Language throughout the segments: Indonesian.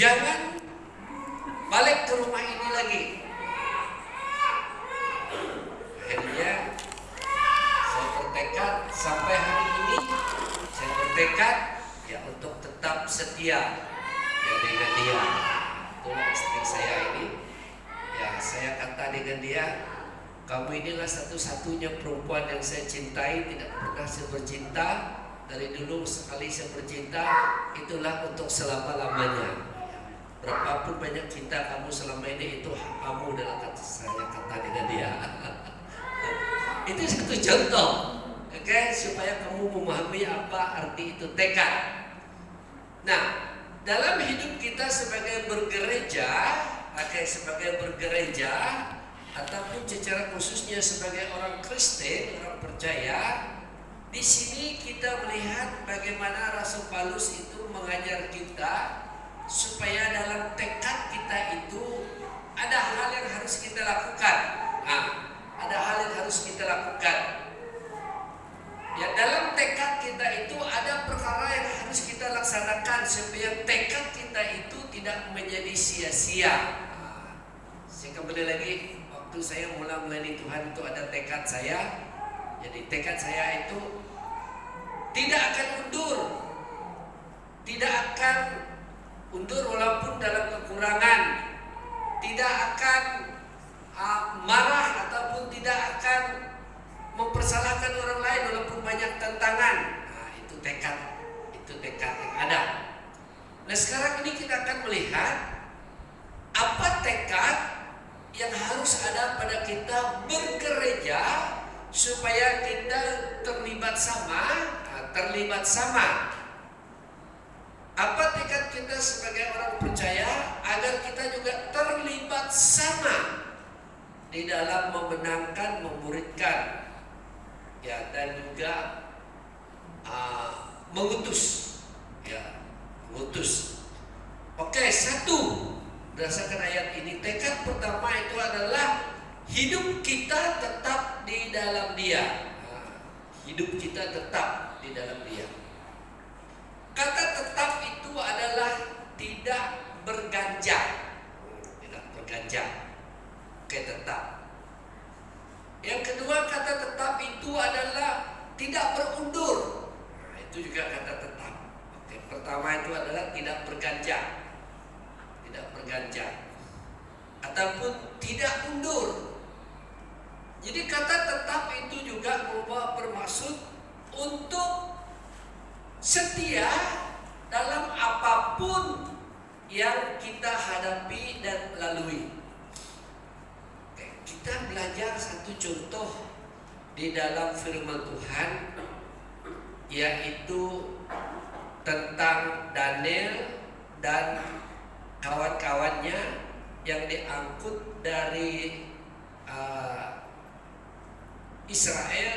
Jangan balik ke rumah ini lagi. Akhirnya saya bertekad sampai hari ini, saya bertekad ya untuk tetap setia ya dengan dia. Itulah istri saya ini. Ya saya kata dengan dia, kamu inilah satu-satunya perempuan yang saya cintai. Tidak pernah saya bercinta. Dari dulu sekali saya bercinta, itulah untuk selama-lamanya. Berapapun banyak cinta kamu selama ini, itu hak kamu, dalam kata saya kata dengan dia. Itu satu contoh, oke, supaya kamu memahami apa arti itu tekad. Nah, dalam hidup kita sebagai bergereja, sebagai bergereja ataupun secara khususnya sebagai orang Kristen, orang percaya, di sini kita melihat bagaimana Rasul Paulus itu mengajar kita supaya dalam tekad kita itu ada hal yang harus kita lakukan. Ada hal yang harus kita lakukan. Ya, dalam tekad kita itu ada perkara yang harus kita laksanakan supaya tekad kita itu tidak menjadi sia-sia. Saya kembali lagi, waktu saya mulai melayani Tuhan itu ada tekad saya. Jadi tekad saya itu tidak akan undur. Tidak akan undur walaupun dalam kekurangan. Tidak akan marah ataupun tidak akan mempersalahkan orang lain walaupun banyak tantangan. Itu tekad yang ada. Nah, sekarang ini kita akan melihat apa tekad yang harus ada pada kita bergereja supaya kita terlibat sama. Apa tekad kita sebagai orang percaya agar kita juga terlibat sama di dalam memenangkan, memuridkan, ya, dan juga mengutus. Oke, satu, berdasarkan ayat ini, tekad pertama itu adalah hidup kita tetap di dalam Dia. Hidup kita tetap di dalam Dia. Kata tetap itu adalah tidak berganjal. Oke, tetap. Yang kedua, kata tetap itu adalah tidak berundur. Itu juga kata tetap. Oke, pertama itu adalah tidak berganjal. Ataupun tidak mundur. Jadi kata tetap itu juga membawa bermaksud untuk setia dalam apapun yang kita hadapi dan lalui. Kita belajar satu contoh di dalam firman Tuhan, yaitu tentang Daniel dan kawan-kawannya yang diangkut dari Israel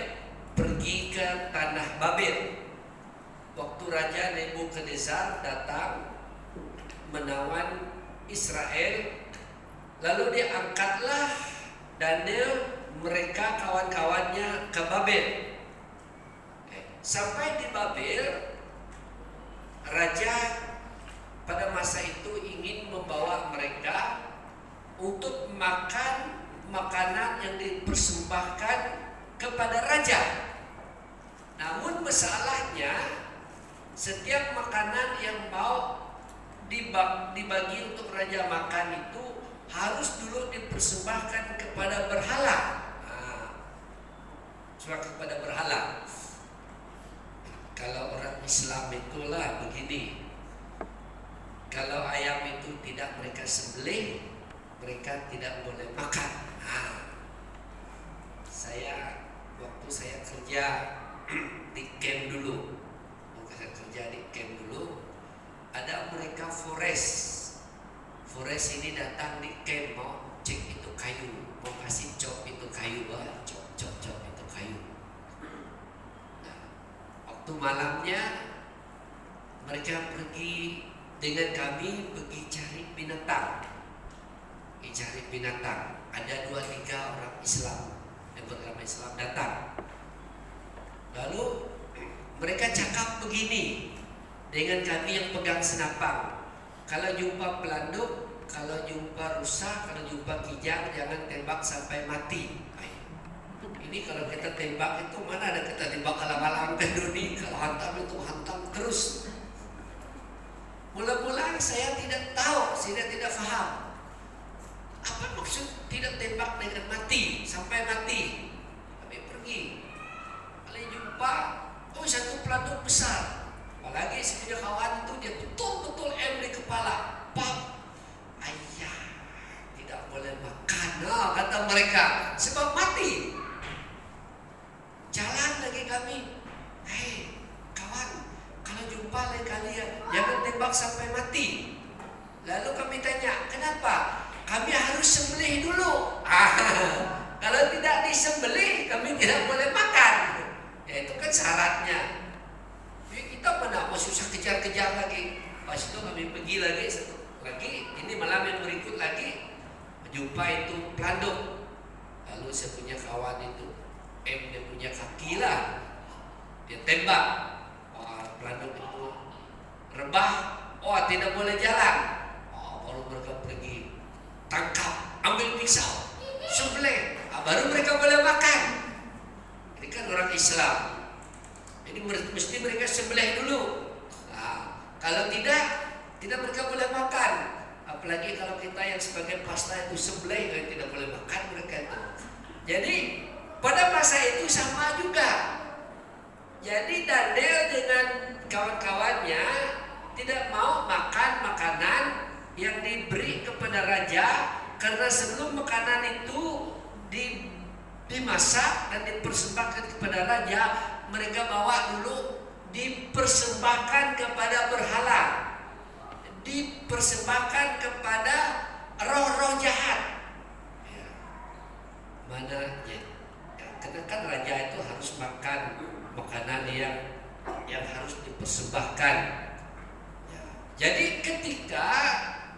pergi ke tanah Babel. Waktu Raja Nebukadnezar datang menawan Israel, lalu diangkatlah Daniel, mereka kawan-kawannya ke Babel. Sampai di Babel, Raja pada masa itu ingin membawa mereka untuk makan makanan yang dipersembahkan kepada Raja. Namun masalahnya, setiap makanan yang mau dibagi untuk Raja makan itu harus dulu dipersembahkan kepada berhala. Kepada berhala. Kalau orang Islam itulah begini. Kalau ayam itu tidak mereka sembelih, mereka tidak boleh makan. Waktu saya kerja di camp dulu, ada mereka forest ini datang di camp, mau cek itu kayu, mau kasih cop itu kayu, cop itu kayu. Nah, waktu malamnya mereka pergi dengan kami pergi cari binatang. Ada 2-3 orang Islam yang beragama Islam datang. Lalu mereka cakap begini dengan kami yang pegang senapang. Kalau jumpa pelanduk, kalau jumpa rusa, kalau jumpa kijang, jangan tembak sampai mati. Ini kalau kita tembak itu mana ada kita tembak alang-alang ke dunia. Kalau hantam itu hantam terus. Mula-mula saya tidak tahu, saya tidak paham apa maksud tidak tembak dengan mati sampai mati. Kami pergi, kali jumpa, oh satu pelanduk besar. Apalagi si kawan itu dia betul-betul di kepala. Pap, ayah tidak boleh makan, kata mereka, sebab mati. Jalan lagi kami, hei kawan, kalau jumpa lagi kalian jangan tembak sampai mati. Lalu kami tanya, kenapa? Kami harus sembelih dulu. Kalau tidak disembelih, kami tidak boleh makan. Ya itu kan syaratnya. Jadi kita mana mau susah kejar-kejar lagi. Pas itu kami pergi lagi satu lagi. Ini malam yang berikut lagi jumpa itu pelanduk. Lalu saya punya kawan itu, dia punya kaki lah. Dia tembak. Wah, pelanduk itu rebah. Oh, tidak boleh jalan. Oh, baru mereka pergi. Tangkap, ambil pisau, sembelih, baru mereka boleh makan. Ini kan orang Islam. Jadi mesti mereka sembelih dulu. Kalau tidak mereka boleh makan. Apalagi kalau kita yang sebagai pasta itu sembelih, tidak boleh makan mereka itu. Jadi pada masa itu sama juga. Jadi Daniel dengan kawan-kawannya tidak mau makan makanan yang diberi kepada raja, karena sebelum makanan itu dimasak dan dipersembahkan kepada raja, mereka bawa dulu dipersembahkan kepada berhala, dipersembahkan kepada roh-roh jahat. Ya. Mana ya? Karena kan raja itu harus makan makanan yang harus dipersembahkan. Ya. Jadi ketika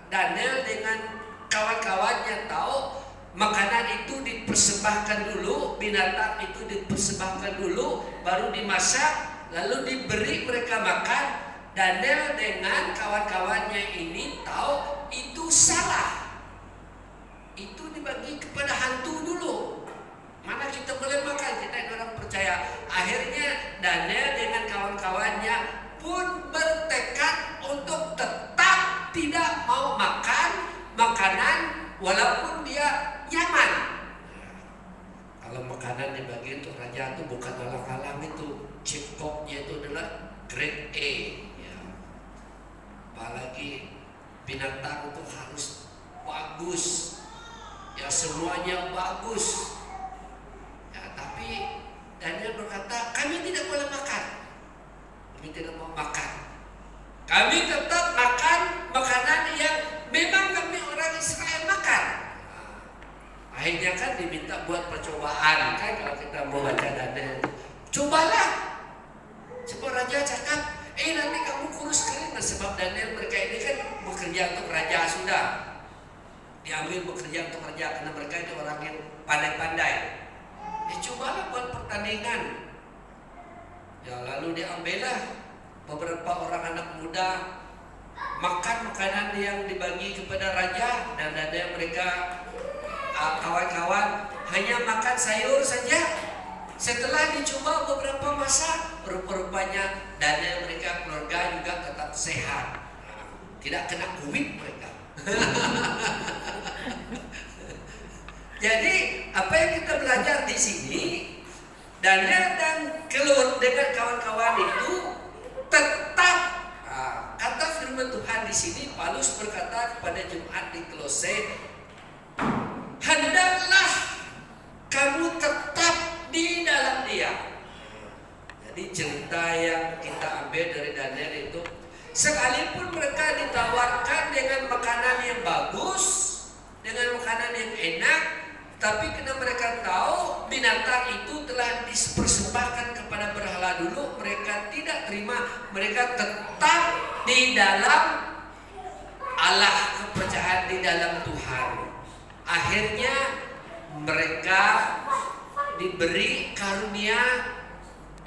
Daniel dengan kawan-kawannya tahu makanan itu dipersembahkan dulu, binatang itu dipersembahkan dulu, baru dimasak, lalu diberi mereka makan. Daniel dengan kawan-kawannya ini tahu itu salah. Itu dibagi kepada hantu dulu. Mana kita boleh makan, kita orang percaya. Akhirnya Daniel dengan kawan-kawannya pun bertekad untuk tetap tidak mau makan makanan walaupun dia nyaman. Kalau makanan dibagi untuk raja itu bukan alang-alang, itu cipoknya itu adalah grade A. Ya. Apalagi binatang itu harus bagus, ya semuanya bagus. Ya, tapi Daniel berkata, kami tidak boleh makan. Kami tidak mau makan. Kami tetap makan makanan yang memang kami orang Israel makan. Akhirnya kan diminta buat percobaan kan, kalau kita mau baca Daniel, cobalah. Sebab raja cakap, nanti kamu kurus kering. Nah, sebab Daniel mereka ini kan bekerja untuk raja sudah. Diambil bekerja untuk raja karena mereka itu orang yang pandai-pandai. Cobalah buat pertandingan. Ya lalu diambillah beberapa orang anak muda makan makanan yang dibagi kepada raja, dan ada mereka kawan-kawan hanya makan sayur saja. Setelah dicoba beberapa masa, rupa-rupanya Daniel mereka keluarga juga tetap sehat, tidak kena COVID mereka. Jadi apa yang kita belajar di sini, Daniel dan Kelut dengan kawan-kawan itu tetap kata firman Tuhan di sini. Paulus berkata kepada jemaat di Kolose, hendaklah kamu tetap di dalam Dia. Jadi cerita yang kita ambil dari Daniel itu, sekalipun mereka ditawarkan dengan makanan yang bagus, dengan makanan yang enak, tapi karena mereka tahu binatang itu telah dipersembahkan kepada berhala dulu, mereka tidak terima. Mereka tetap di dalam Allah, kepercayaan di dalam Tuhan. Akhirnya mereka diberi karunia,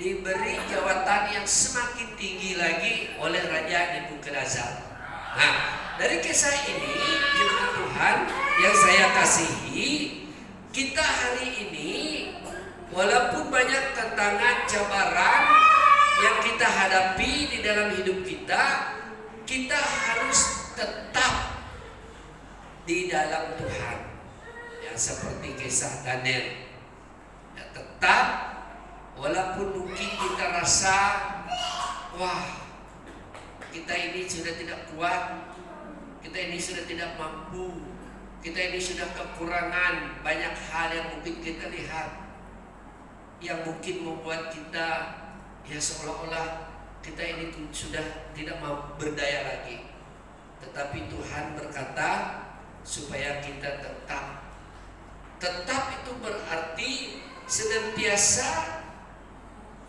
diberi jawatan yang semakin tinggi lagi oleh Raja Nebukadnezar. Nah, dari kisah ini jemaat Tuhan yang saya kasihi, kita hari ini walaupun banyak tantangan, cabaran yang kita hadapi di dalam hidup kita, kita harus tetap di dalam Tuhan. Yang seperti kisah Daniel, ya, tetap walaupun mungkin kita rasa wah, kita ini sudah tidak kuat, kita ini sudah tidak mampu, kita ini sudah kekurangan banyak hal yang mungkin kita lihat, yang mungkin membuat kita ya seolah-olah kita ini sudah tidak mau berdaya lagi. Tetapi Tuhan berkata supaya kita tetap itu berarti senantiasa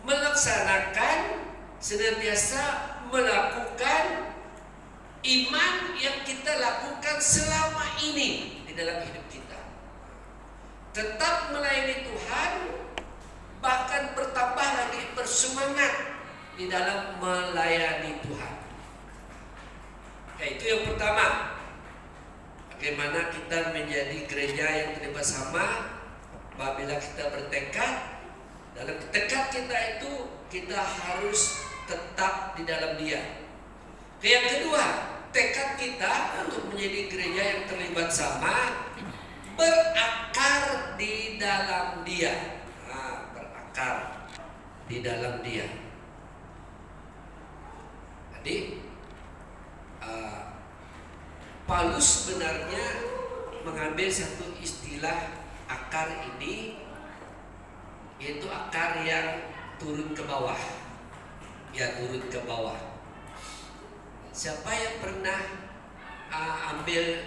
melaksanakan, senantiasa melakukan iman yang kita lakukan selama ini di dalam hidup kita. Tetap melayani Tuhan, bahkan bertambah lagi bersemangat di dalam melayani Tuhan. Ya, itu yang pertama. Bagaimana kita menjadi gereja yang terlibat sama apabila kita bertekad. Dalam tekad kita itu kita harus tetap di dalam Dia. Yang kedua, tekad kita untuk menjadi gereja yang terlibat sama berakar di dalam Dia. Nah, berakar di dalam Dia. Jadi Paulus sebenarnya mengambil satu istilah akar ini, yaitu akar yang turun ke bawah. Ya, turun ke bawah. Siapa yang pernah ambil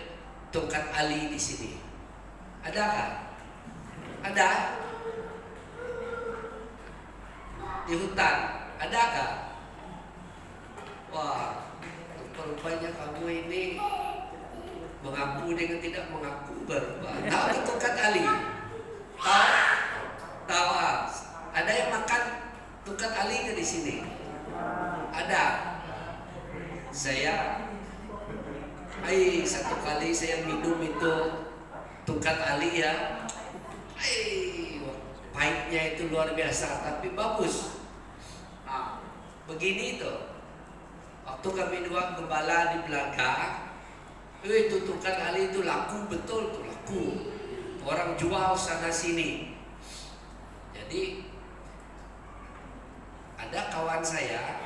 tongkat ali di sini? Adakah? Ada? Di hutan? Adakah? Wah, rupanya kamu ini mengaku dengan tidak mengaku berubah. Tahu tongkat ali? Tahu? Ada yang makan tongkat ali ke di sini? Ada. Satu kali saya minum itu tongkat ali ya. Pahitnya itu luar biasa, tapi bagus. Begini itu. Waktu kami dua gembala di belakang, itu tongkat ali itu laku betul tuh, laku. Orang jual sana sini. Jadi ada kawan saya,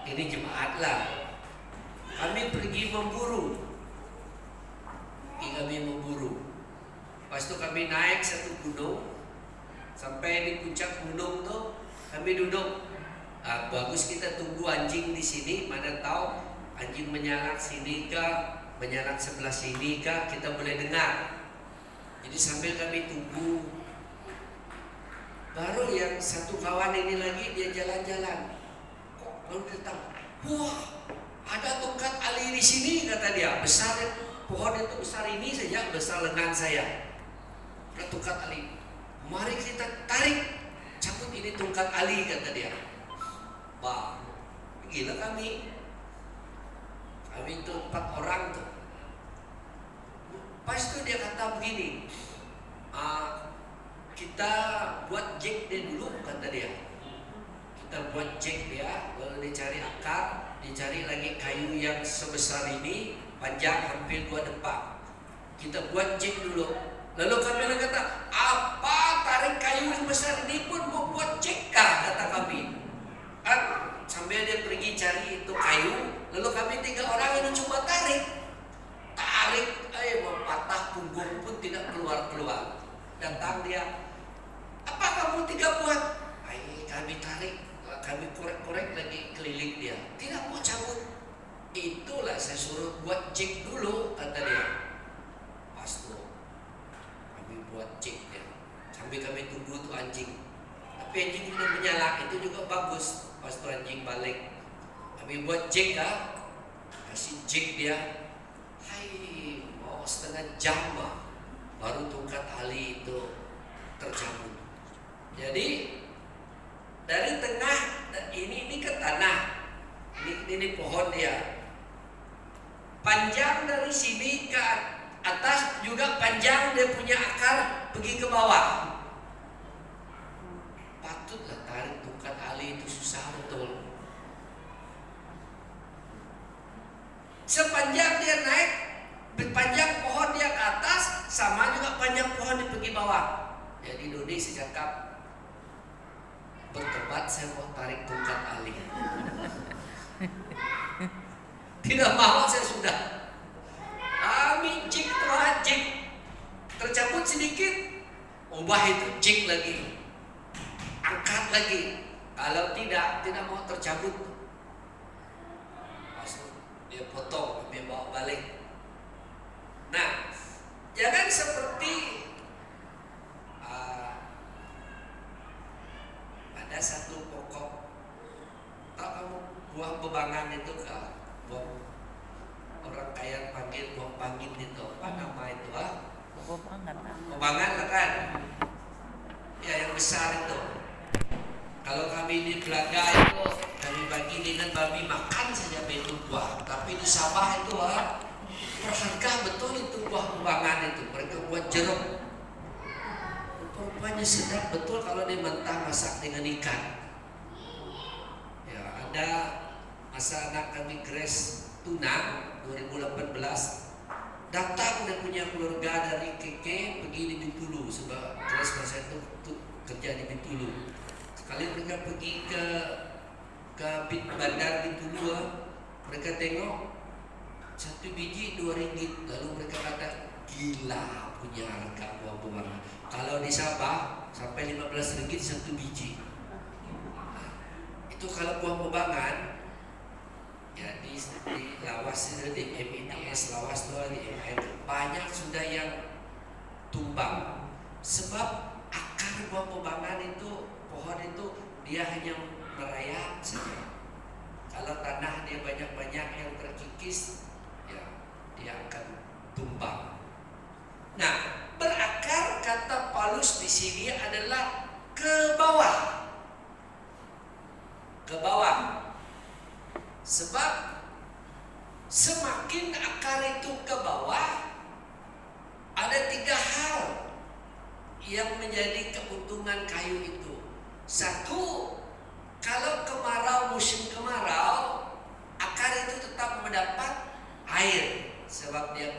ini jemaat lah. Kami pergi memburu. Pas itu kami naik satu gunung, sampai di puncak gunung tuh kami duduk. Bagus kita tunggu anjing di sini, mana tahu anjing menyalak sini kah, menyalak sebelah sini kah, kita boleh dengar. Jadi sambil kami tunggu, baru yang satu kawan ini lagi dia jalan-jalan, kok baru datang, wah ada tongkat ali di sini kata dia, besar pohon itu besar ini saja, besar lengan saya, ada tongkat ali, mari kita tarik, cabut ini tongkat ali kata dia. Wah, gila kami itu 4 orang tuh. Pas itu dia kata begini, kita buat jack dia dulu kata dia. Kita buat jack dia, lalu dicari akar, dicari lagi kayu yang sebesar ini, panjang hampir 2 depak. Kita buat jack dulu. Lalu kami kata, apa tarik kayu yang besar ini pun mau buat jack kah? Kata kami. Sambil dia pergi cari itu kayu, lalu kami 3 orang ini coba tarik, mau patah punggung pun tidak keluar. Datang dia, apa kamu 3 buat? Kami tarik, kami korek-korek lagi keliling dia, tidak mau cabut. Itulah saya suruh buat jack dulu kata dia. Pas tuh kami buat jack dia, sambil kami tunggu tuh anjing. Tapi anjing udah menyala, itu juga bagus. Pas tuh anjing balik, kami buat jack kasih jack dia. Mau setengah jam baru tongkat ali itu tercabut. Jadi dari tengah ini ke tanah, ini pohon dia. dari sini ke atas juga panjang, dia punya akar pergi ke bawah. Patutlah tarik tongkat ali itu susah betul. Sepanjang dia naik, panjang pohon dia ke atas, sama juga panjang pohon dia pergi bawah. Jadi Dodi secakap, bertobat, saya mau tarik tongkat ali. Tidak mau, saya sudah. Cik Tuhan, cik. Tercabut sedikit, ubah itu, cik lagi. Angkat lagi. Kalau tidak mau tercabut. Masuk, dia potong, dia bawa balik. Nah, jangan seperti ada satu pokok, tahu kamu buah bebangan itu kan? Buah, orang kaya panggil buah pangit itu, apa nama itu? Bebangan lah kan? Ya, yang besar itu. Kalau kami di Belaga itu, kami bagi dengan babi makan saja itu buah. Tapi di Sabah itu berharga betul itu buah bebangan itu. Mereka buat jeruk. Rupanya sedap betul kalau dia mentah masak dengan ikan. Ya, ada masa anak kami Grace Tuna 2018 datang dan punya keluarga dari KK pergi di Bintulu, sebab Grace masa itu kerja di Bintulu. Sekali mereka pergi ke bandar Bintulu, mereka tengok satu biji 2 ringgit, lalu mereka kata gila punya harga buah bebangan. Kalau di Sabah sampai 15 ringgit satu biji. Itu kalau buah bebangan ya di lawas itu, di MITS lawas itu, di MIT banyak sudah yang tumbang. Sebab akar buah bebangan itu, pohon itu dia hanya merayap saja. Kalau tanah dia banyak-banyak yang terkikis, ya dia akan tumbang. Nah, berakar kata Paulus di sini adalah ke bawah. Ke bawah. Sebab semakin akar itu ke bawah, ada 3 hal yang menjadi keuntungan kayu itu. Satu, kalau kemarau, musim kemarau, akar itu tetap mendapat air sebab dia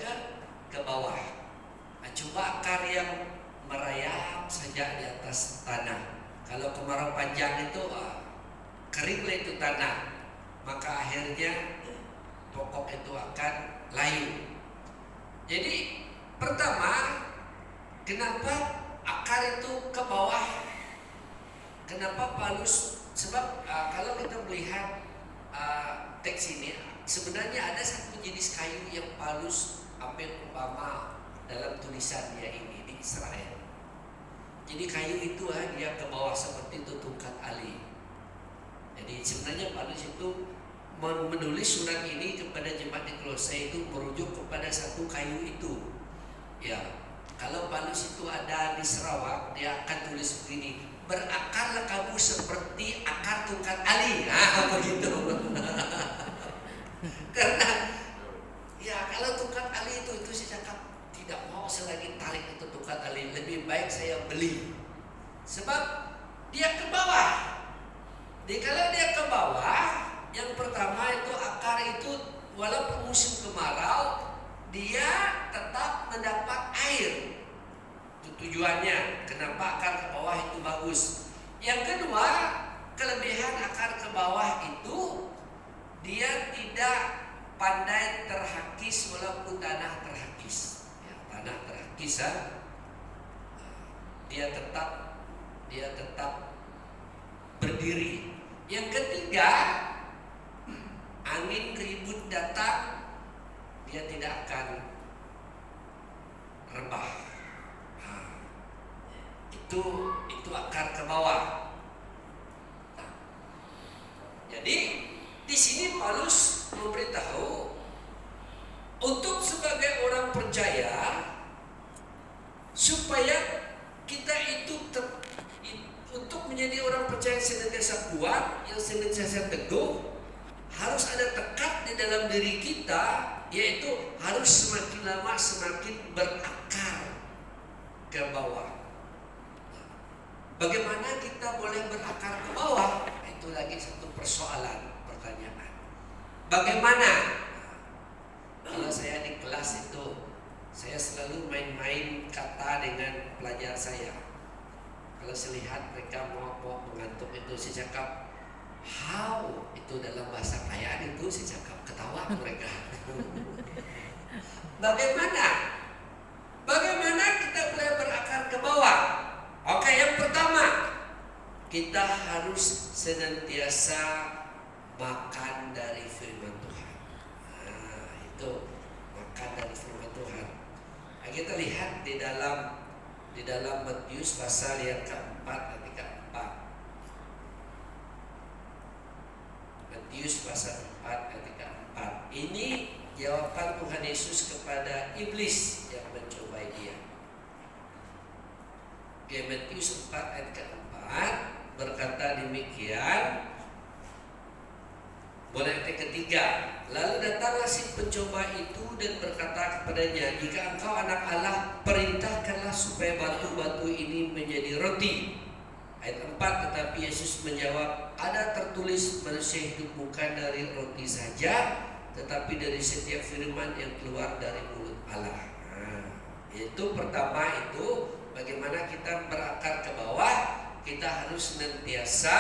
ke bawah. Nah, coba akar yang merayap saja di atas tanah. Kalau kemarau panjang itu keringlah itu tanah, maka akhirnya pokok itu akan layu. Jadi pertama, kenapa akar itu ke bawah? Kenapa Paulus? Sebab kalau kita melihat teks ini, sebenarnya ada satu jenis kayu yang Paulus ambil umpama dalam tulisan dia ini di Israel. Jadi kayu itu dia ke bawah seperti itu tongkat ali. Jadi sebenarnya Paulus itu menulis surat ini kepada jemaat di Kolose itu merujuk kepada satu kayu itu. Ya, kalau Paulus itu ada di Sarawak, dia akan tulis begini: berakarlah kamu seperti akar tongkat ali. Nah, begitu. Karena ya kalau tongkat ali itu saya cakap tidak mau saya lagi tarik itu tongkat ali, lebih baik saya beli. Sebab dia ke bawah. Jadi kalau dia ke bawah, yang pertama itu akar itu walaupun musim kemarau, dia tetap mendapat air. Itu tujuannya. Kenapa akar ke bawah itu bagus. Yang kedua, kelebihan akar ke bawah itu dia tidak pandai terhakis walaupun tanah terhakis. Ya, tanah terhakis dia tetap berdiri. Yang ketiga, angin ribut datang, dia tidak akan rebah. Itu akar ke bawah. Jadi di sini Paulus memberitahu untuk sebagai orang percaya supaya kita itu untuk menjadi orang percaya yang senantiasa kuat, yang senantiasa teguh, harus ada tekad di dalam diri bagi kita yaitu harus semakin lama semakin berakar ke bawah. Bagaimana kita boleh berakar ke bawah? Itu lagi satu pertanyaan. Bagaimana? Kalau saya di kelas itu, saya selalu main-main kata dengan pelajar saya. Kalau saya lihat mereka mau mengantuk itu, saya cakap how, itu dalam bahasa kayaan itu, saya cakap ketawa mereka. Bagaimana kita boleh berakar ke bawah? Oke, yang pertama, kita harus senantiasa makan dari firman Tuhan. Nah, itu makan dari firman Tuhan. Nah, kita lihat di dalam Matius pasal yang keempat ayat keempat. Matius pasal 4 ayat keempat. Ini jawaban Tuhan Yesus kepada iblis yang mencobai dia. Di Matius 4 ayat keempat berkata demikian. Mulai ayat ketiga. Lalu datanglah si pencoba itu dan berkata kepadanya, jika engkau anak Allah, perintahkanlah supaya batu-batu ini menjadi roti. Ayat 4, tetapi Yesus menjawab, ada tertulis manusia hidup bukan dari roti saja, tetapi dari setiap firman yang keluar dari mulut Allah. Nah, itu pertama itu bagaimana kita berakar ke bawah. Kita harus senantiasa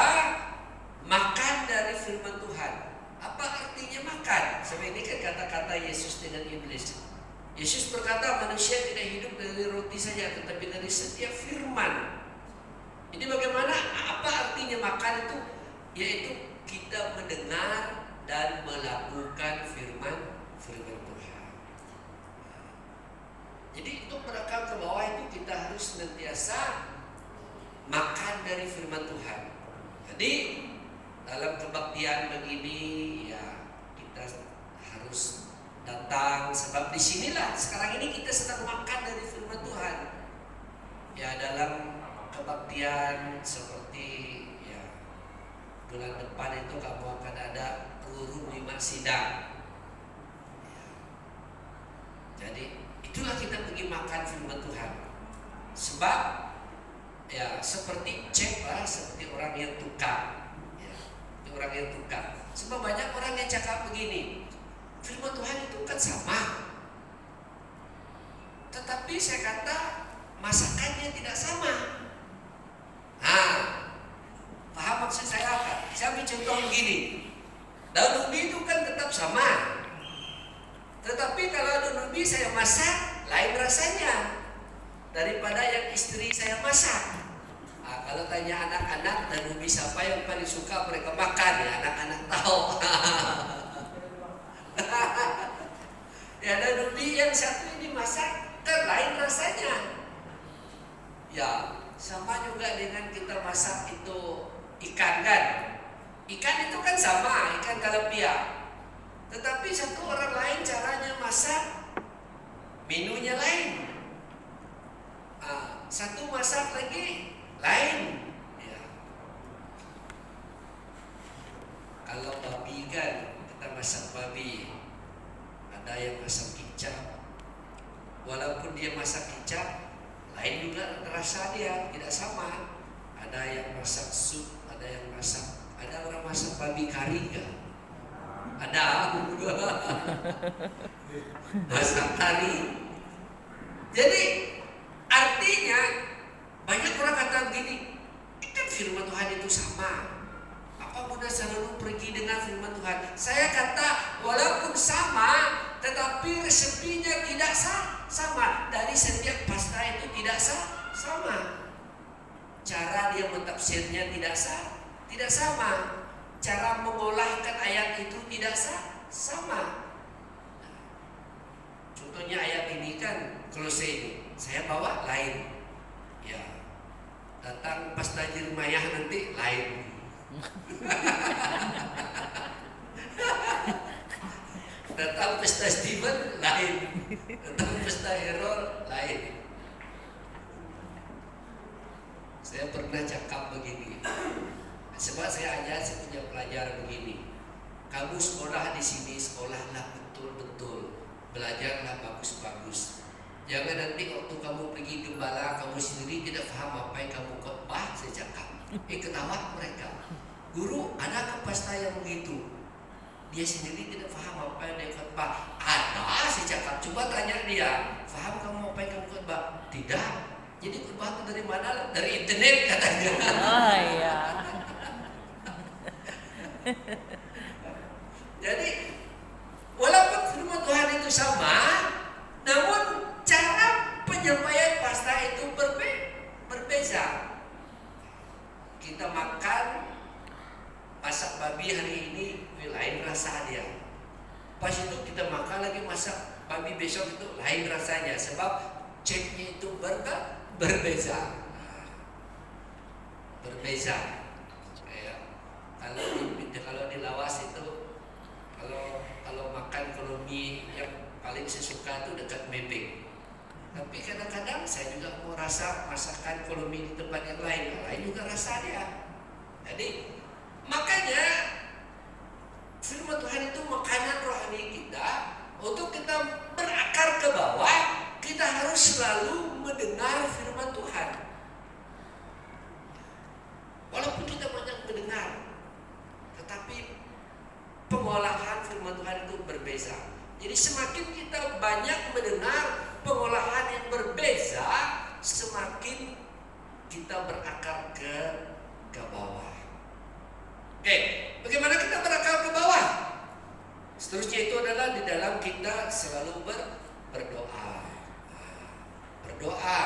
makan dari firman Tuhan. Apa artinya makan? Sampai ini kan kata-kata Yesus dengan iblis. Yesus berkata manusia tidak hidup dari roti saja, tetapi dari setiap firman. Jadi bagaimana? Apa artinya makan itu? Yaitu kita mendengar dan melakukan firman Tuhan. Jadi untuk berakar ke bawah itu kita harus senantiasa makan dari firman Tuhan. Jadi dalam kebaktian begini ya kita harus datang, sebab disinilah sekarang ini kita sedang makan dari firman Tuhan. Ya dalam kebaktian seperti ya bulan depan itu kamu akan ada Rurum 5 sidang. Ya. Jadi itulah kita pergi makan firman Tuhan. Sebab ya seperti cek lah, seperti orang yang tukang. Orang yang tukar. Sebab banyak orang yang cakap begini, firman Tuhan itu kan sama, tetapi saya kata masakannya tidak sama. Paham maksud saya apa? Saya ambil contoh begini, daun ubi itu kan tetap sama, tetapi kalau daun ubi saya masak lain rasanya daripada yang istri saya masak. Kalau tanya anak-anak dan ubi siapa yang paling suka mereka makan, ya anak-anak tahu. Ya dan ubi yang satu ini masak kan lain rasanya. Ya sama juga dengan kita masak itu ikan kan. Ikan itu kan sama, ikan kalapia. Tetapi satu orang lain caranya masak, menunya lain. Satu masak lagi lain ya. Kalau babi kan kita masak babi, ada yang masak kicap, walaupun dia masak kicap lain juga rasa dia tidak sama. Ada yang masak sup, ada orang masak babi kari kan? Ada masak kari. Jadi artinya banyak orang kata begini, kan firman Tuhan itu sama. Apa guna selalu pergi dengan firman Tuhan? Saya kata walaupun sama, tetapi resepinya tidak sama. Dari setiap pasta itu tidak sama. Cara dia mentafsirnya tidak sama. Cara mengolahkan ayat itu tidak sama. Contohnya ayat ini kan Kolose ini, saya bawa lain. Ya, datang pas tajir mayah nanti lain. Datang pesta Steven lain. Datang pesta Herol lain. Saya pernah cakap begini. Sebab saya punya pelajar begini. Kamu sekolah di sini, sekolahlah betul. waktu kamu pergi gembala, kamu sendiri tidak paham apa yang kamu khotbah, saya cakap. Ketawa mereka. Guru, ada pasta yang begitu? Dia sendiri tidak paham apa yang dia khotbah. Ada, saya cakap. Coba tanya dia, paham kamu apa yang kamu khotbah? Tidak. Jadi khotbah itu dari mana? Dari internet katanya. Oh iya. Jadi walaupun firman Tuhan itu sama, namun cara penyampaian pasta itu berbeza. Kita makan masak babi hari ini lain rasa dia. Pas itu kita makan lagi masak babi besok itu lain rasanya, sebab cepnya itu berbeza. Berbeza. Kalau di lawas itu kalau makan mie yang paling saya suka itu dekat bebek. Tapi kadang-kadang saya juga mau rasa masakan mie di tempat yang lain juga rasa dia. Jadi makanya firman Tuhan itu makanan rohani kita. Untuk kita berakar ke bawah, kita harus selalu mendengar firman Tuhan. Walaupun kita banyak mendengar, tetapi pengolahan firman Tuhan itu berbeza. Jadi semakin kita banyak mendengar pengolahan yang berbeza, semakin kita berakar ke bawah. Oke, bagaimana kita berakar ke bawah? Seterusnya itu adalah di dalam kita selalu berdoa. Berdoa.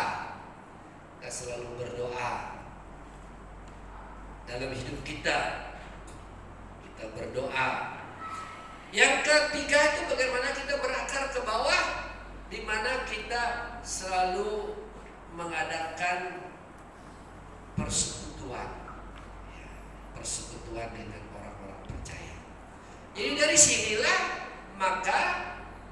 Kita selalu berdoa. Dalam hidup kita berdoa. Yang ketiga itu bagaimana kita berakar ke bawah, di mana kita selalu mengadakan persekutuan dengan orang-orang percaya. Jadi dari sinilah maka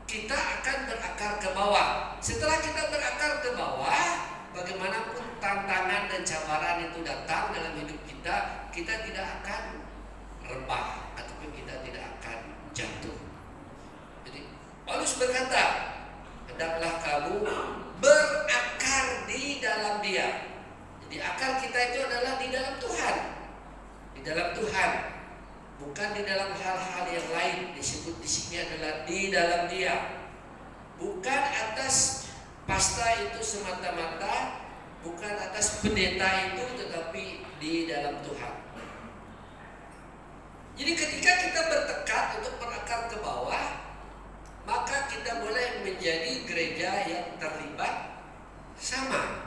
kita akan berakar ke bawah. Setelah kita berakar ke bawah, bagaimanapun tantangan dan cabaran itu datang dalam hidup kita, kita tidak akan rebah ataupun kita tidak akan jatuh. Jadi Paulus berkata, hendaklah kamu berakar di dalam Dia. Jadi akar kita itu adalah di dalam Tuhan. Di dalam Tuhan, bukan di dalam hal-hal yang lain. Disebut di sini adalah di dalam Dia. Bukan atas pasta itu semata-mata, bukan atas pendeta itu, tetapi di dalam Tuhan. Jadi ketika kita bertekad untuk berakar ke bawah, maka kita boleh menjadi gereja yang terlibat sama,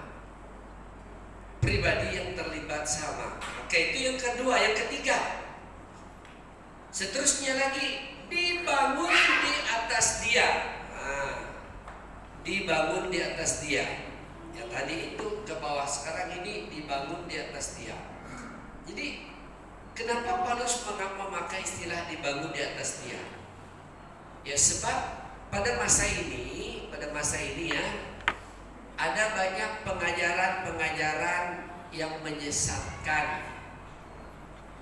pribadi yang terlibat sama. Oke, itu yang kedua. Yang ketiga, seterusnya lagi, dibangun di atas Dia. Dibangun di atas Dia. Yang tadi itu ke bawah, sekarang ini dibangun di atas Dia. Jadi kenapa Paulus memakai istilah dibangun di atas Dia? Ya sebab pada masa ini ya, ada banyak pengajaran-pengajaran yang menyesatkan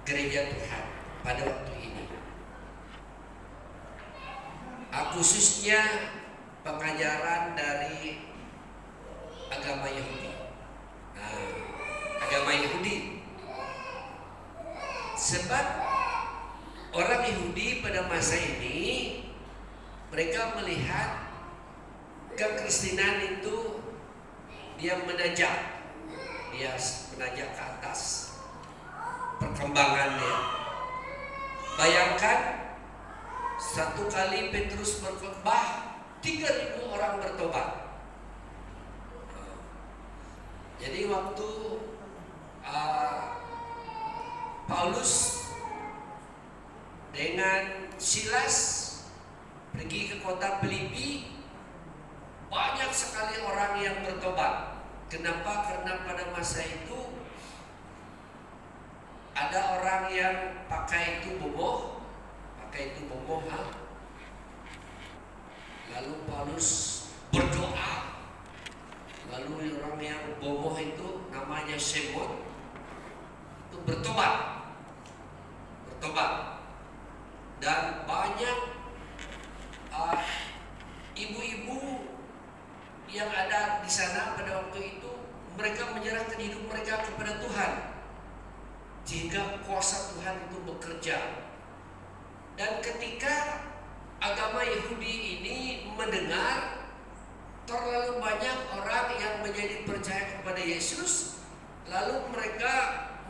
gereja Tuhan pada waktu ini. Khususnya pengajaran dari agama Yahudi. Agama Yahudi. Sebab orang Yahudi pada masa ini, mereka melihat kekristenan itu dia menanjak ke atas perkembangannya. Bayangkan satu kali Petrus berkhotbah 3.000 orang bertobat. Jadi waktu Paulus dengan Silas pergi ke kota Filipi, banyak sekali orang yang bertobat. Kenapa? Karena pada masa itu ada orang yang pakai itu boboh. Lalu Paulus berdoa. Lalu orang yang boboh itu namanya Simon itu bertobat. Dan banyak ibu-ibu yang ada di sana mendengar terlalu banyak orang yang menjadi percaya kepada Yesus, lalu mereka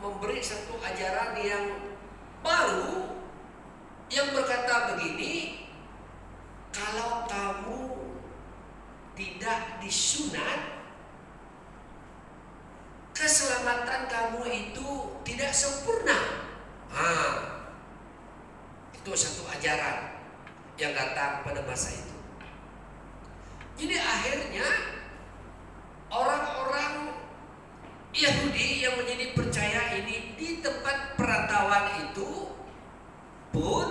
memberi satu ajaran yang baru yang berkata begini, kalau kamu tidak disunat, keselamatan kamu itu tidak sempurna. Itu satu ajaran yang datang pada masa itu. Jadi akhirnya orang-orang Yahudi yang menjadi percaya ini di tempat perantauan itu pun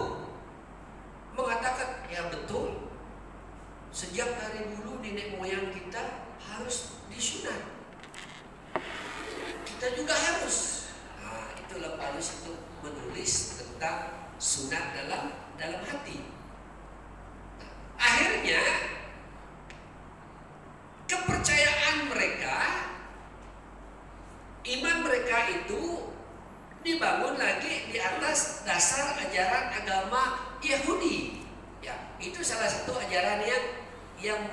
mengatakan, ya betul, sejak dari dulu nenek moyang kita harus disunat, kita juga harus. Itulah Paulus itu menulis tentang sunat dalam hati. Akhirnya kepercayaan mereka, iman mereka itu dibangun lagi di atas dasar ajaran agama Yahudi. Ya, itu salah satu ajaran yang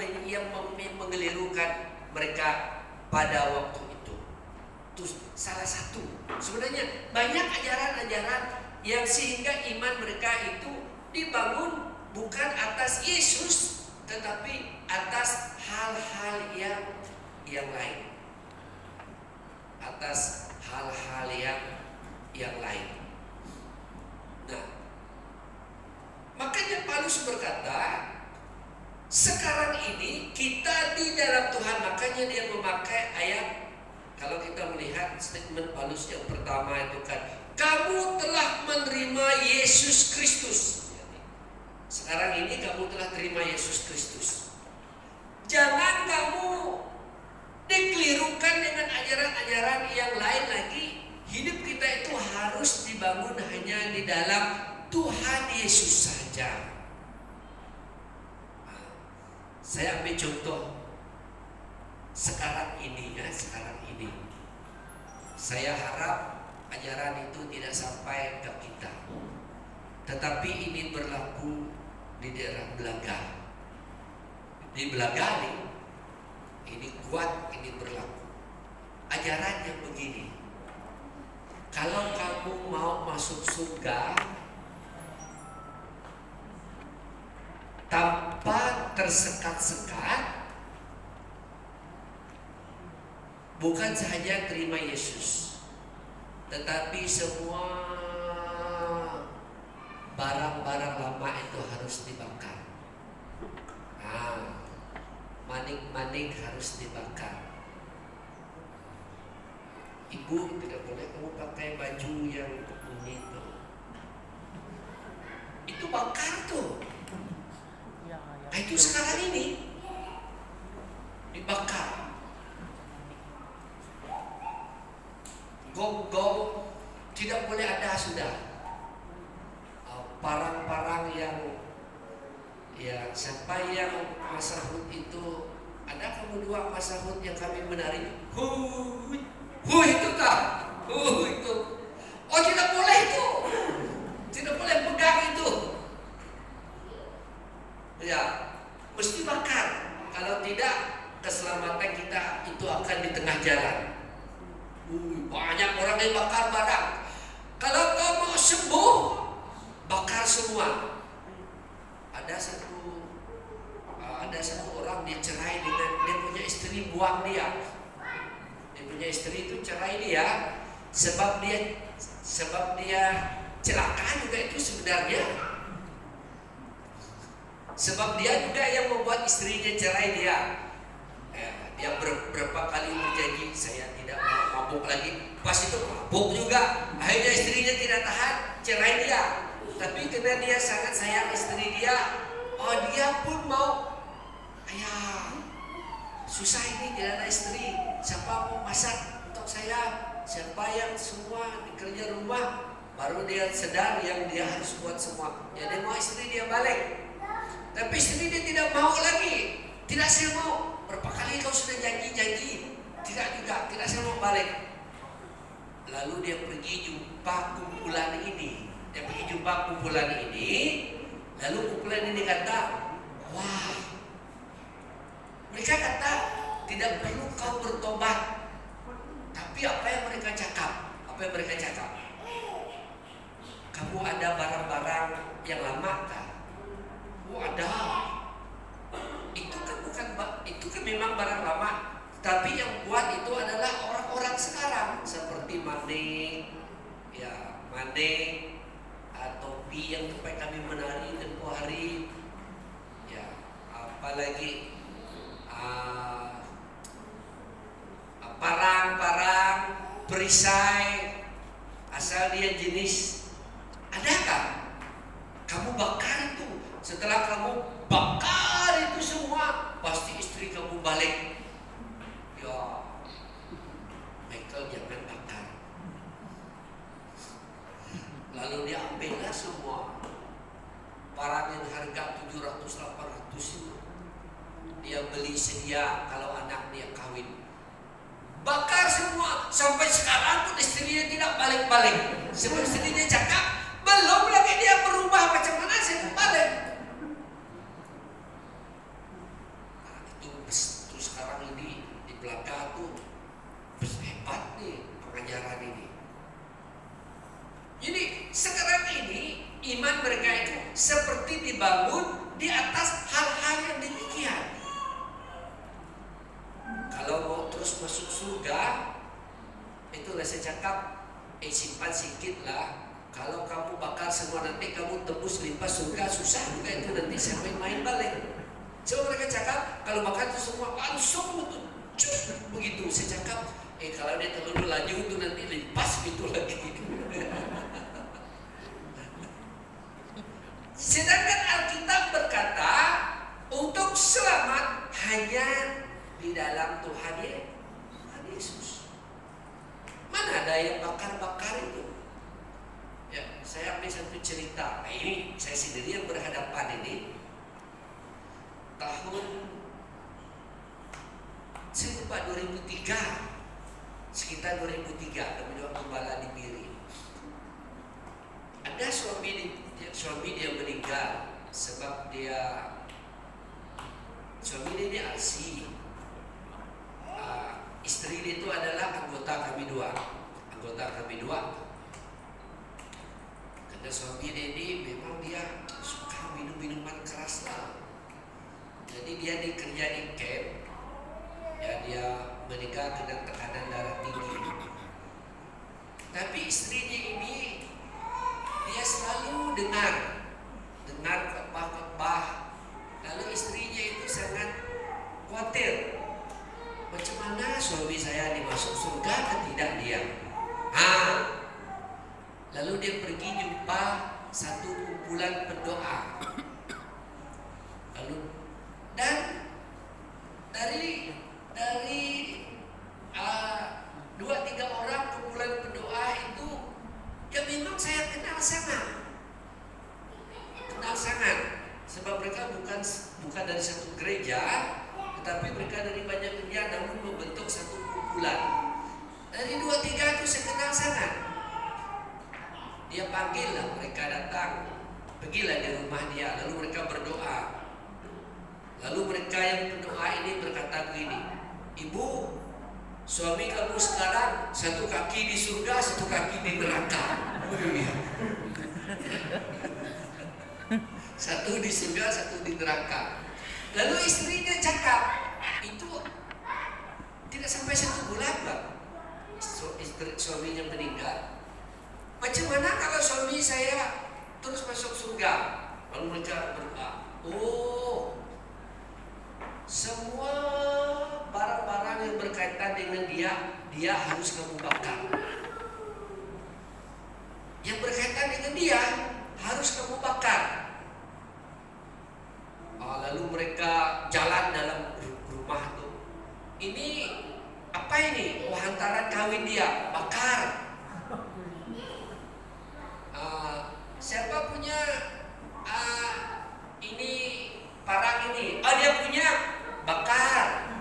menggelirukan mereka pada waktu itu. Itu salah satu. Sebenarnya banyak ajaran-ajaran yang sehingga iman mereka itu dibangun bukan atas Yesus, tetapi atas hal-hal yang lain. Atas hal-hal yang lain. Nah, makanya Paulus berkata, sekarang ini kita di dalam Tuhan. Makanya dia memakai ayat, kalau kita melihat statement Paulus yang pertama itu kan, kamu telah menerima Yesus Kristus. Sekarang ini kamu telah terima Yesus Kristus. Jangan kamu dikelirukan dengan ajaran-ajaran yang lain lagi. Hidup kita itu harus dibangun hanya di dalam Tuhan Yesus saja. Saya ambil contoh sekarang ini. Saya harap ajaran itu tidak sampai ke kita. Tetapi ini berlaku di daerah Belaga. Di Belaga ini kuat, ini berlaku. Ajarannya begini. Kalau kamu mau masuk surga tanpa tersekat-sekat, bukan saja terima Yesus, tetapi semua barang-barang lama itu harus dibakar. Manik-manik harus dibakar. Ibu tidak boleh kamu pakai baju yang ini tuh. Itu bakar tuh. Nah, itu sekarang ini dibakar. Gong-gong tidak boleh ada sudah. Parang-parang yang sampai yang masahud itu, ada kamu dua masahud yang kami menari. Itu kan? Itu. Oh, tidak boleh itu. Tidak boleh pegang itu. Ya, mesti bakar. Kalau tidak, keselamatan kita itu akan di tengah jalan. Banyak orang yang bakar barang. Kalau kau mau sembuh, bakar semua. Ada satu orang dia cerai dengan dia punya istri, buang dia. Dia punya istri itu cerai dia sebab dia celaka juga itu sebenarnya. Sebab dia juga yang membuat istrinya cerai dia. Dia berapa kali berjanji saya tidak mau mabuk lagi. Pas itu mabuk juga. Akhirnya istrinya tidak tahan, cerai dia. Tapi karena dia sangat sayang istri dia, dia pun mau. Ayah, susah ini tidak ada istri. Siapa mau masak untuk saya? Siapa yang semua di kerja rumah? Baru dia sedar yang dia harus buat semua. Jadi mau istri dia balik. Tapi istri dia tidak mau lagi. Tidak, saya mau. Berapa kali kau sudah janji-janji? Tidak juga, tidak, saya mau balik. Lalu dia pergi jumpa kumpulan ini. Lalu kumpulan ini kata, wah, Mereka kata tidak perlu kau bertobat. Tapi apa yang mereka cakap? Apa yang mereka cakap? Kamu ada barang-barang yang lama kan? Oh ada. Itu kan memang barang lama. Tapi yang buat itu adalah orang-orang sekarang seperti Mane atau Pi yang tempat kami menari tempoh hari. Ya, apalagi parang-parang, perisai, asal dia jenis. Adakah kamu bakar itu? Setelah kamu bakar itu semua, pasti istri kamu balik. Ya, Michael jangan bakar. Lalu dia ambillah semua parang yang harga 700-800 itu. Dia beli sedia kalau anak dia kawin. Bakar semua. Sampai sekarang pun istrinya tidak balik-balik. Sebab istrinya cakap, belum lagi dia berubah, macam mana saya mau balik. Nah, itu sekarang ini di belakang tuh hebat nih pengajaran ini. Jadi sekarang ini iman mereka itu seperti dibangun di atas hal-hal yang demikian. Kalau mau terus masuk surga, itulah saya cakap, simpan sedikit lah. Kalau kamu bakar semua nanti kamu tembus limpah surga, susah juga itu nanti sampai main balik. Coba mereka cakap, kalau bakar itu semua langsung begitu. Saya cakap, kalau dia terlalu laju itu nanti limpas gitu lagi. Sedangkan Alkitab berkata, untuk selamat hanya di dalam Tuhan Yesus. Mana ada yang bakar-bakar itu? Ya, saya ambil satu cerita. Nah, ini saya sendiri yang berhadapan ini. Tahun saya lupa 2003, sekitar 2003 kami doa gembala di Biri. Ada suami dia meninggal sebab suami dia alsi. Istri dia itu adalah anggota kami dua. Karena suami dia ini memang dia suka minum minuman keras lah. Jadi dia dikerja di camp. Ya, dia meninggal dengan tekanan darah tinggi. Tapi istrinya ini dia selalu dengar khotbah. Lalu istrinya itu sangat khawatir. Macam mana suami saya dimasuk surga atau tidak dia? Lalu dia pergi jumpa satu kumpulan pendoa. Lalu dan dari 2-3 orang kumpulan pendoa itu, ya memang saya kenal sangat. Sebab mereka bukan dari satu gereja, tetapi mereka dari banyak gereja namun membentuk satu kumpulan. Dari 2-3 itu saya kenal sangat. Dia panggil lah mereka datang, pergilah di rumah dia, lalu mereka berdoa. Lalu mereka yang berdoa ini berkata begini, "Ibu, suami kamu sekarang satu kaki di surga, satu kaki di neraka." Satu di surga, satu di neraka. Lalu istrinya cakap, itu tidak sampai 1 bulan Pak, suaminya meninggal. Macam mana kalau suami saya terus masuk surga? Lalu mereka berdoa, semua barang-barang yang berkaitan dengan dia harus kamu bakar. Yang berkaitan dengan dia harus kamu bakar. Lalu mereka jalan dalam rumah itu. Ini apa ini? Hantaran kawin dia, bakar. Siapa punya ini parang ini? Dia punya, bakar.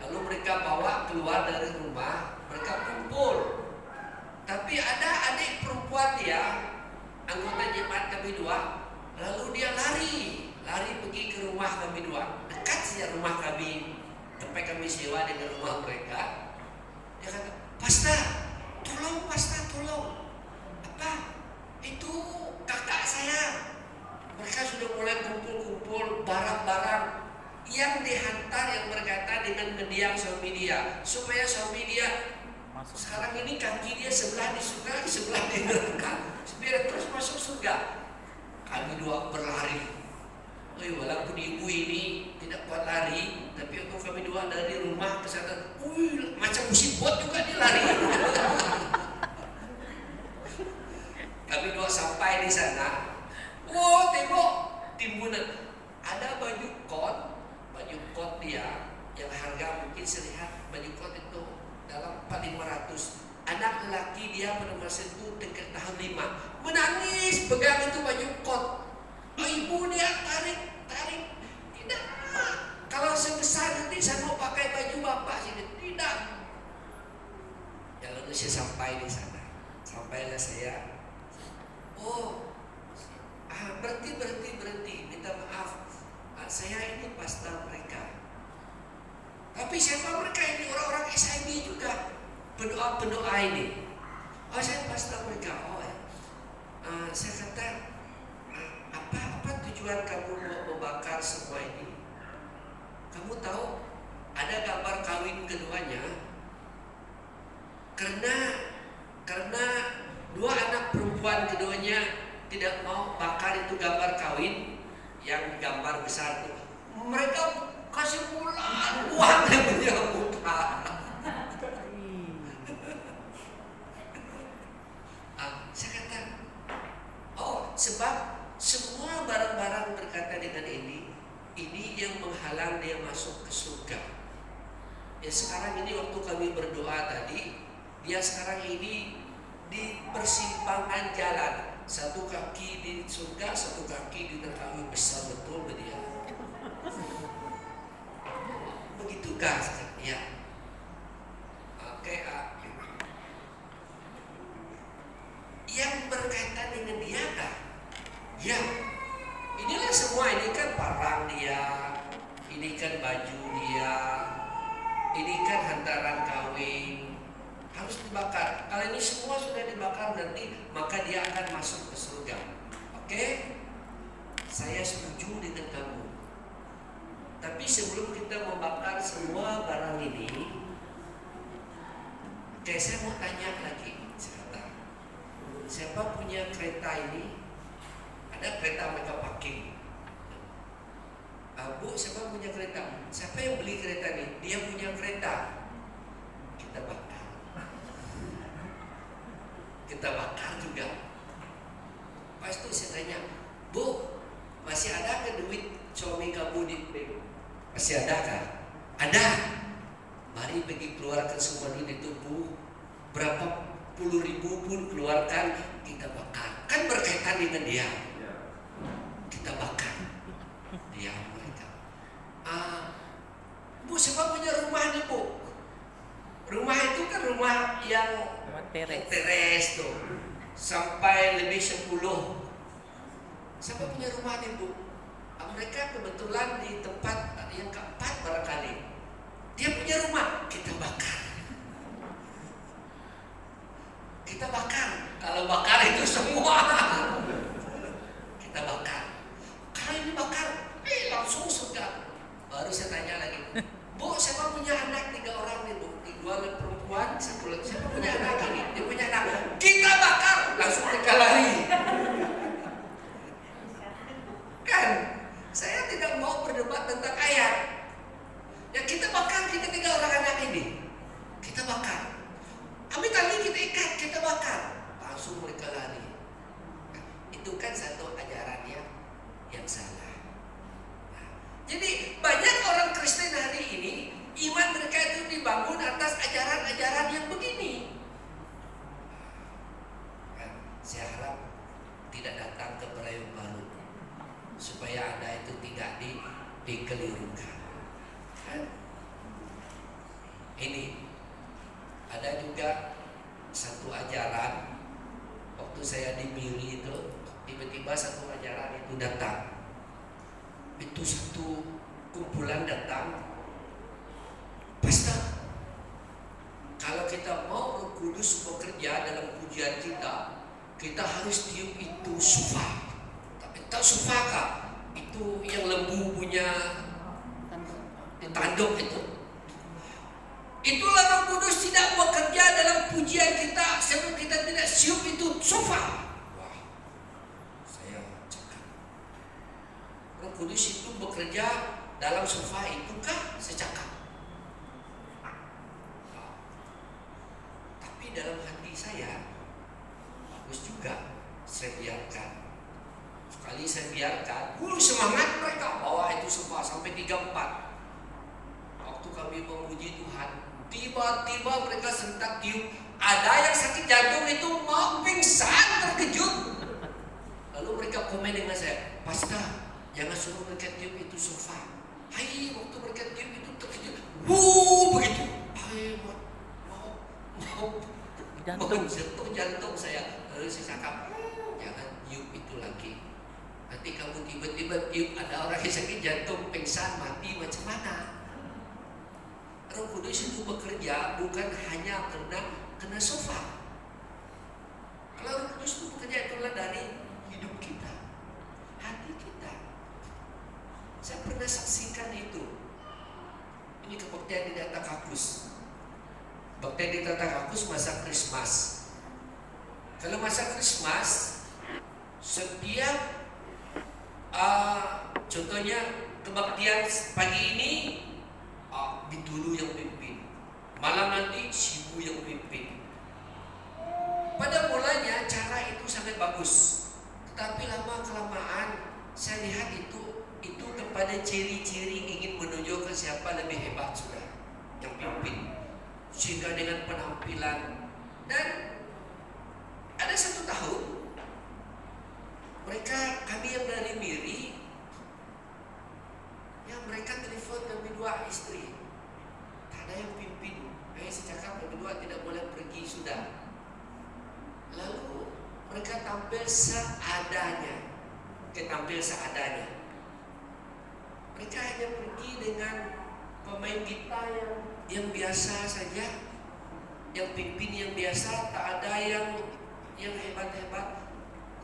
Lalu mereka bawa keluar dari rumah, mereka kumpul. Tapi ada adik perempuan dia, anggota jemaat kami dua, lalu dia lari pergi ke rumah kami dua, dekat saja rumah kami Sampai kami sewa di rumah mereka. Dia kata, Pastor, tolong Pastor, tolong. Apa? Itu kakak saya. Mereka sudah mulai kumpul-kumpul barang-barang yang dihantar, yang berkaitan dengan mendiang suami dia, supaya suami dia sekarang ini kaki dia sebelah di surga, sebelah di neraka, supaya terus masuk surga. Kami dua berlari. Walaupun ibu ini tidak kuat lari, tapi waktu kami dua dari rumah ke sana, macam musim bot juga dia lari. Kami dua sampai di sana. Tengok timbunan. Ada baju kot dia yang harga mungkin selihat baju kot itu dalam 400-500. Anak lelaki dia pada masa itu dekat tahun 5 menangis pegang itu baju kot. Ibu dia tarik. Tidak, kalau sebesar nanti saya mau pakai baju bapak sini. Tidak. Ya lalu saya sampai di sana. Sampailah saya. Berhenti. Minta maaf. Saya ini pastor mereka. Tapi siapa mereka ini? Orang-orang SIB juga. Pendoa ini. Saya pastor mereka. Saya kata, apa tujuan kamu mau membakar semua ini? Kamu tahu ada gambar kawin keduanya? Karena dua anak perempuan keduanya tidak mau bakar itu gambar kawin yang gambar besar itu. Mereka kasih bulan uang yang punya muka. Saya kata, sebab semua barang-barang berkaitan dengan ini yang menghalang dia masuk ke surga. Ya sekarang ini waktu kami berdoa tadi, dia sekarang ini di persimpangan jalan, satu kaki di surga, satu kaki di neraka. Besar betul dia. Begitukah? Ya. Oke. Yang berkaitan dengan dia kah? Ya. Inilah semua, ini kan barang dia, ini kan baju dia, ini kan hantaran kawin, harus dibakar. Kalau ini semua sudah dibakar nanti, maka dia akan masuk ke surga. Oke? Saya setuju dengan kamu. Tapi sebelum kita membakar semua barang ini, saya mau tanya lagi. Siapa punya kereta ini? Ada kereta mereka parking. Bu, siapa punya kereta? Siapa yang beli kereta ini? Dia punya kereta. Kita bakar. Kita bakar juga. Pas itu saya tanya, Bu, masih ada ke duit suami kamu di bank? Masih ada kah? Ada. Mari pergi keluarkan semua duit itu, Bu. Berapa puluh ribu pun keluarkan, kita bakar. Kan berkaitan dengan dia. Kita bakar dia mereka. Bu, siapa punya rumah nih, Bu? Rumah itu kan rumah yang teres tuh, sampai lebih 10. Siapa punya rumah nih, Bu? Mereka kebetulan di tempat yang keempat barangkali. Dia punya rumah, kita bakar. Kita bakar. Kalau bakar itu semua kita bakar. Kalau ini bakar, langsung surga. Baru saya tanya lagi, Bu, siapa punya anak 3 orang nih, Bu? 2 perempuan, 1 laki. Siapa punya anak ini? Dia punya anak. Kita bakar, langsung mereka lari. Kan, saya tidak mau berdebat tentang ayat. Ya kita bakar, kita 3 orang anak ini. Kita bakar. Ambil tali kita ikat, kita bakar. Langsung mereka lari. Itu kan satu ajaran yang salah. Jadi banyak orang Kristen hari ini, iman mereka itu dibangun atas ajaran-ajaran yang begini. Saya harap tidak datang ke Perayaan Baru, supaya Anda itu tidak dikelirukan. Ini ada juga satu ajaran. Waktu saya di Miri itu, tiba-tiba satu ajaran itu datang. Itu satu kumpulan datang. Kudus bekerja dalam pujian kita, kita harus tiup itu shofar. Tapi tak shofar kah? Itu yang lembu punya tanduk itu. Itulah Roh Kudus tidak bekerja dalam pujian kita sebelum kita tidak siup itu shofar. Wah, saya cakap. Roh Kudus itu bekerja dalam shofar itu kah? Saya cakap. Tapi dalam hati saya bagus juga saya biarkan. Sekali saya biarkan, semangat mereka bawa itu shofar sampai 3-4. Waktu kami memuji Tuhan, tiba-tiba mereka sentak tiup. Ada yang sakit jantung itu mau pingsan, terkejut. Lalu mereka komen dengan saya, Pastor, jangan suruh mereka tiup itu shofar. Hai, waktu mereka tiup itu terkejut. Begitu. Hai, mau jatuh jantung saya. Lalu saya cakap, jangan tiup itu lagi. Nanti kamu tiba-tiba tiup ada orang yang sakit jantung, pingsan, mati, macam mana? Roh Kudus itu bekerja bukan hanya kena sofa. Kalau Roh Kudus itu bekerja itulah dari hidup kita, hati kita. Saya pernah saksikan itu. Ini kebaktian di Takakus. Baktian di Takakus masa Krismas. Kalau masa Krismas, setiap contohnya kebaktian pagi ini Bitulu yang pimpin, malam nanti Sibu yang pimpin. Pada mulanya cara itu sangat bagus, tetapi lama kelamaan saya lihat itu kepada ciri-ciri ingin menunjukkan siapa lebih hebat sudah yang pimpin, sehingga dengan penampilan. Dan ada 1 tahun kami yang dari Miri, yang mereka telepon kami 2 istri. Ada yang pimpin, saya cakap berdua tidak boleh pergi sudah. Lalu mereka tampil seadanya. Mereka hanya pergi dengan pemain gitar yang biasa saja, yang pimpin yang biasa, tak ada yang hebat-hebat.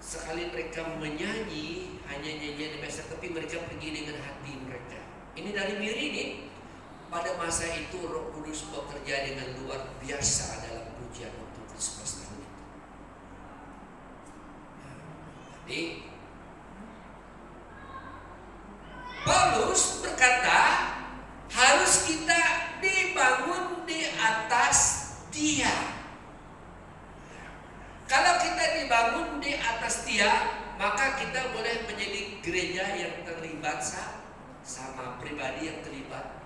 Sekali mereka menyanyi, hanya nyanyian biasa, tapi mereka pergi dengan hati mereka. Ini dari Miri nih. Pada masa itu Roh Kudus bekerja dengan luar biasa dalam pujian untuk Krismas tahun itu. Jadi Paulus berkata harus kita dibangun di atas Dia. Kalau kita dibangun di atas Dia, maka kita boleh menjadi gereja yang terlibat sama, pribadi yang terlibat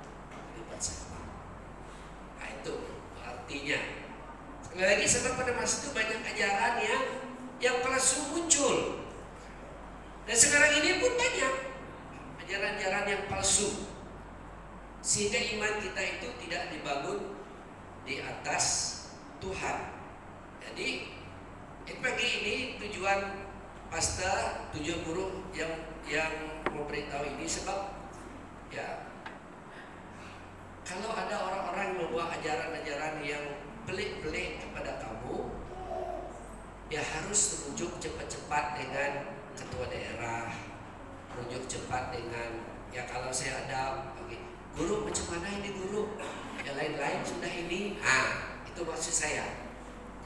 sama. Nah, itu artinya. Sekali lagi, sebab pada masa itu banyak ajaran yang palsu muncul. Dan sekarang ini pun banyak ajaran-ajaran yang palsu, sehingga iman kita itu tidak dibangun di atas Tuhan. Jadi pagi ini tujuan pastor, tujuan guru yang memberitahu ini, sebab kalau ada orang-orang yang membawa ajaran-ajaran yang pelik-pelik kepada kamu, harus rujuk cepat-cepat dengan ketua daerah, rujuk cepat dengan kalau saya ada guru, macam mana ini guru, yang lain-lain sudah ini. Itu maksud saya.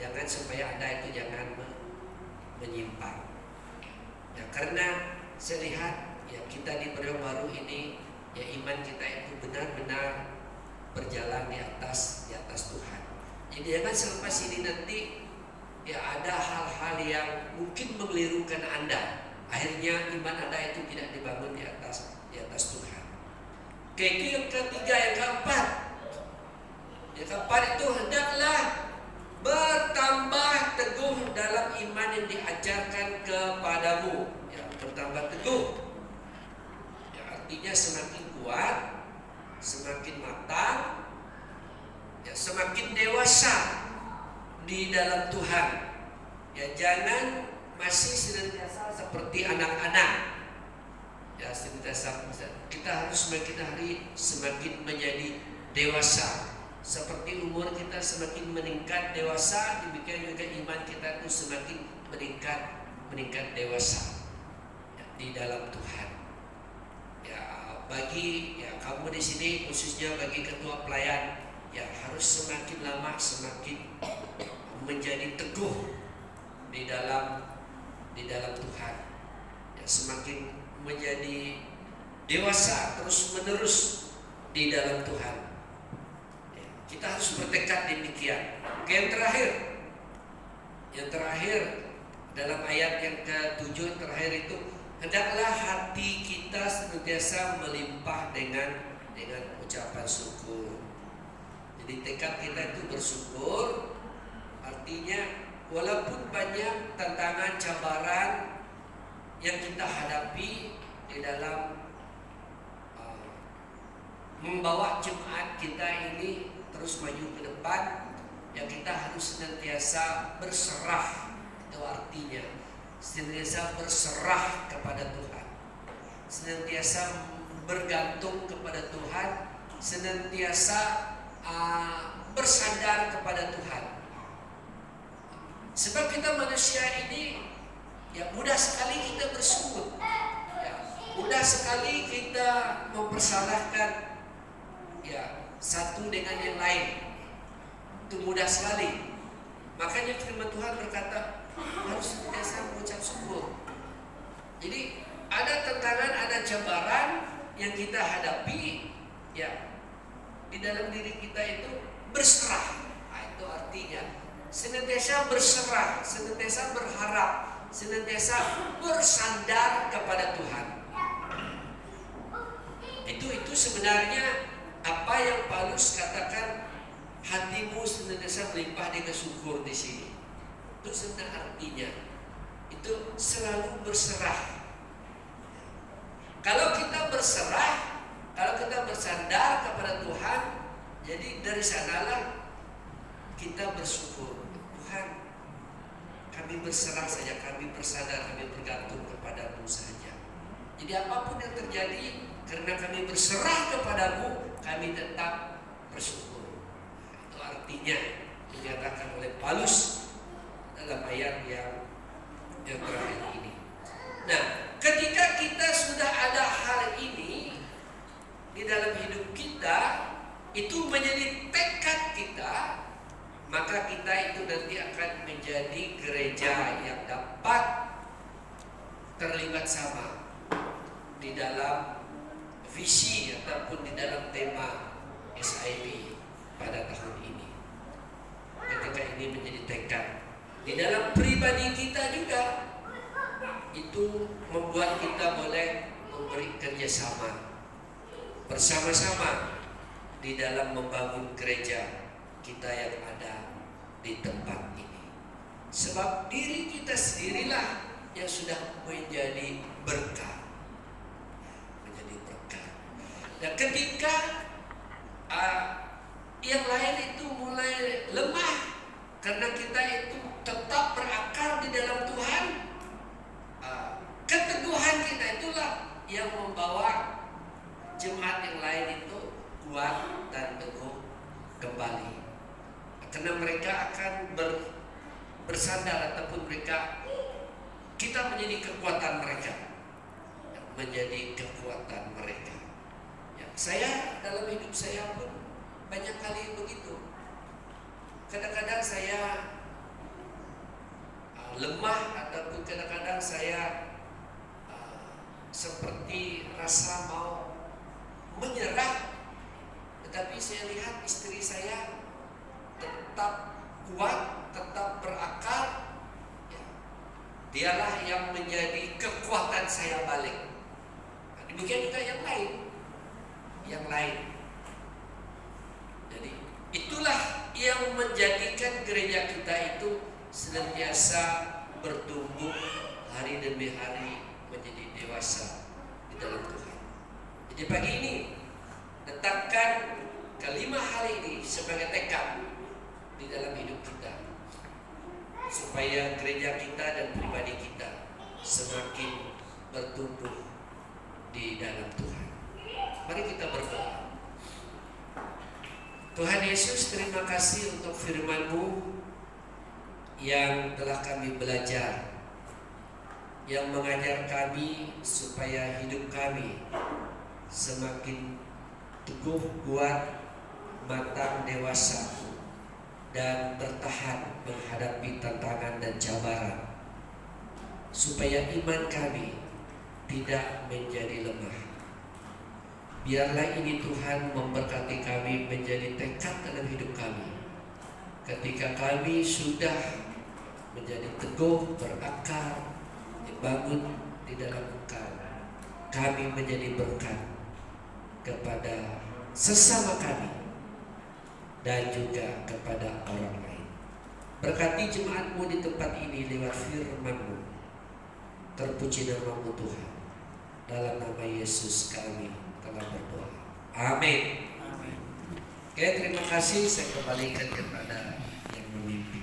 Jangan supaya Anda itu jangan menyimpang. Karena saya lihat kita di periode baru ini, iman kita itu benar-benar berjalan di atas Tuhan. Jadi jangan selepas ini nanti ada hal-hal yang mungkin mengelirukan Anda. Akhirnya iman Anda itu tidak dibangun di atas Tuhan. Itu yang ketiga. Yang keempat itu hendaklah bertambah teguh dalam iman yang diajarkan kepadamu. Bertambah teguh. Artinya semakin kuat, semakin matang, semakin dewasa di dalam Tuhan. Jangan masih senantiasa seperti anak-anak. Senantiasa kita harus semakin hari semakin menjadi dewasa, Seperti umur kita semakin meningkat dewasa, demikian juga iman kita itu semakin meningkat dewasa ya, di dalam Tuhan. Ya, bagi ya kamu di sini khususnya bagi ketua pelayan ya harus semakin lama semakin menjadi teguh di dalam Tuhan. Ya, semakin menjadi dewasa terus menerus di dalam Tuhan. Ya, kita harus bertekad demikian. Oke, yang terakhir dalam ayat yang ke-7 terakhir itu, hendaklah hati kita senantiasa melimpah dengan ucapan syukur. Jadi tekad kita itu bersyukur, artinya walaupun banyak tantangan, cabaran yang kita hadapi di dalam membawa jemaat kita ini terus maju ke depan, ya kita harus senantiasa berserah. Itu artinya senantiasa berserah kepada Tuhan, senantiasa bergantung kepada Tuhan, senantiasa bersandar kepada Tuhan. Sebab kita manusia ini ya mudah sekali kita bersungguh, ya, mudah sekali kita mempersalahkan ya satu dengan yang lain. Itu mudah sekali. Makanya firman Tuhan berkata harus senantiasa mengucap syukur. Jadi ada tantangan, ada cabaran yang kita hadapi, ya di dalam diri kita itu berserah. Nah, itu artinya senantiasa berserah, senantiasa berharap, senantiasa bersandar kepada Tuhan. Itu sebenarnya apa yang Paulus katakan, hatimu senantiasa melimpah dengan syukur di sini. Itu sebenarnya artinya itu selalu berserah. Kalau kita berserah, kalau kita bersandar kepada Tuhan, jadi dari sanalah kita bersyukur. Tuhan, kami berserah saja, kami bersandar, kami bergantung kepadamu saja. Jadi apapun yang terjadi, karena kami berserah kepadamu, kami tetap bersyukur. Itu artinya dinyatakan oleh Paulus dalam ayat yang terakhir ini. Nah, ketika kita sudah ada hal ini di dalam hidup kita, itu menjadi tekad kita, maka kita itu nanti akan menjadi gereja yang dapat terlibat sama di dalam visi ataupun di dalam tema SIB pada tahun ini. Ketika ini menjadi tekad di dalam pribadi kita juga, itu membuat kita boleh memberi kerjasama bersama-sama di dalam membangun gereja kita yang ada di tempat ini. Sebab diri kita sendirilah yang sudah menjadi berkat. Dan ketika yang lain itu mulai lemah karena kita itu tetap berakar di dalam Tuhan, keteguhan kita itulah yang membawa jemaat yang lain itu kuat dan teguh kembali. Karena mereka akan bersandar ataupun kita menjadi kekuatan mereka, menjadi kekuatan mereka. Ya, saya dalam hidup saya pun banyak kali begitu. Kadang-kadang saya lemah ataupun kadang-kadang saya seperti rasa mau menyerah, tetapi saya lihat istri saya tetap kuat, tetap berakar. Ya, dialah yang menjadi kekuatan saya balik. Demikian juga yang lain. Jadi itulah yang menjadikan gereja kita itu senantiasa bertumbuh hari demi hari menjadi dewasa di dalam Tuhan. Jadi pagi ini letakkan kelima hal ini sebagai tekad di dalam hidup kita, supaya gereja kita dan pribadi kita semakin bertumbuh di dalam Tuhan. Mari kita berdoa. Tuhan Yesus, terima kasih untuk firman-Mu yang telah kami belajar, yang mengajar kami supaya hidup kami semakin teguh, kuat, matang, dewasa, dan bertahan menghadapi tantangan dan cabaran, supaya iman kami tidak menjadi lemah. Biarlah ini Tuhan memberkati kami menjadi tekad dalam hidup kami. Ketika kami sudah menjadi teguh, berakar, dibangun di dalam Engkau, kami menjadi berkat kepada sesama kami dan juga kepada orang lain. Berkati jemaat-Mu di tempat ini lewat firman-Mu. Terpuji nama-Mu Tuhan. Dalam nama Yesus kami telah berdoa. Amin. Oke, terima kasih. Saya kembalikan kepada yang memimpin.